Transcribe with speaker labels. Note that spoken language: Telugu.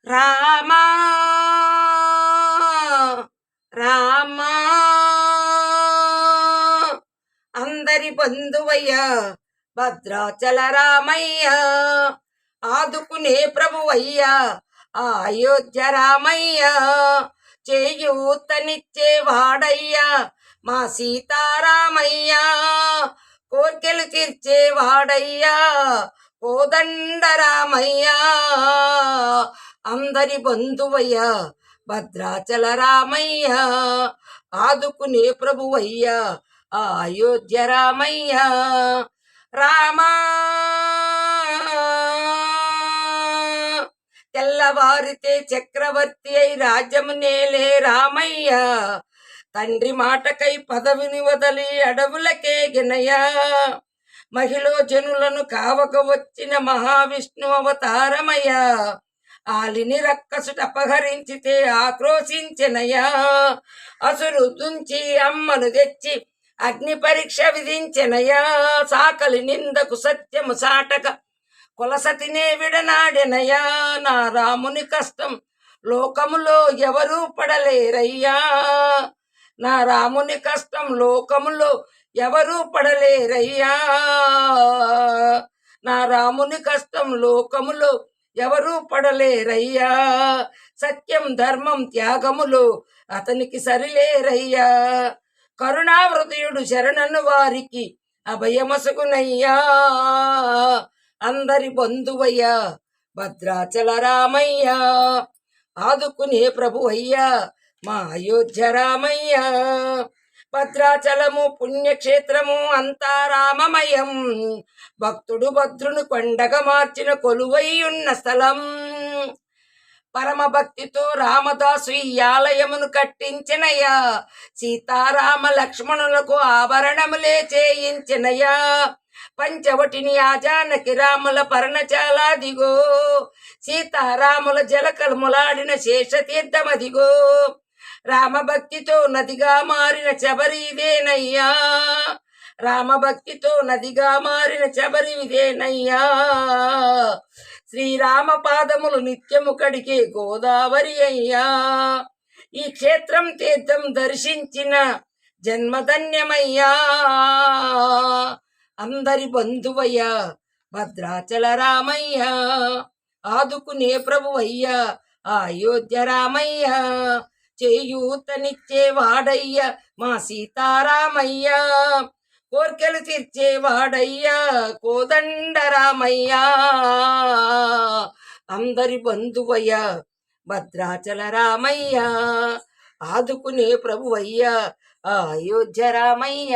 Speaker 1: రామా రామా అందరి బంధువయ్య భద్రాచల రామయ్య ఆదుకునే ప్రభువయ్య అయోధ్య రామయ్య చేయూతనిచ్చేవాడయ్యా మా సీతారామయ్య కోర్కెలు తీర్చేవాడయ్యా కోదండ రామయ్య అందరి బంధువయ్య భద్రాచల రామయ్య ఆదుకునే ప్రభువయ్య అయోధ్య రామయ్య రామా తెల్లవారితే చక్రవర్తి అయి రాజ్యము నేలే రామయ్య తండ్రి మాటకై పదవిని వదలి అడవులకే గినయ్య మహిళ జనులను కావక వచ్చిన మహావిష్ణు అవతారమయ్య ఆలిని రక్కసుట అపహరించితే ఆక్రోశించినయా అసురు తుంచి అమ్మను తెచ్చి అగ్ని పరీక్ష విధించినయా సాకలి నిందకు సత్యము సాటక కులసతినే విడనాడినయా నా రాముని కష్టం లోకములో ఎవరూ పడలేరయ్యా నా రాముని కష్టం లోకములో ఎవరూ పడలేరయ్యా నా రాముని కష్టం లోకములో ఎవరూ పడలేరయ్యా సత్యం ధర్మం త్యాగములు అతనికి సరిలేరయ్యా కరుణాహృదయుడు శరణను వారికి అభయమసుగునయ్యా అందరి బంధువయ్యా భద్రాచల రామయ్య ఆదుకునే ప్రభువయ్యా మా అయోధ్య రామయ్య భద్రాచలము పుణ్యక్షేత్రము అంతా రామమయం భక్తుడు భద్రును కొండగా మార్చిన కొలువైయున్న స్థలం పరమ భక్తితో రామదాసు ఈ ఆలయమును కట్టించినయా సీతారామ లక్ష్మణులకు ఆభరణములే చేయించినయా పంచవటిని ఆజానకి రాముల పర్ణచాలాదిగో సీతారాముల జలకల్ములాడిన శేషతీర్థమదిగో రామభక్తితో నదిగా మారిన శబరి ఇదేనయ్యా రామభక్తితో నదిగా మారిన శబరి ఇదేనయ్యా శ్రీరామ పాదములు నిత్యము కడిగే గోదావరి అయ్యా ఈ క్షేత్రం తీర్థం దర్శించిన జన్మధన్యమయ్యా అందరి బంధువయ్యా భద్రాచల రామయ్య ఆదుకునే ప్రభువయ్యా అయోధ్య రామయ్య చేయూతనిచ్చేవాడయ్య మా సీతారామయ్య కోర్కెలు తీర్చేవాడయ్యా కోదండ రామయ్య అందరి బంధువయ్య భద్రాచల రామయ్య ఆదుకునే ప్రభువయ్య అయోధ్య రామయ్య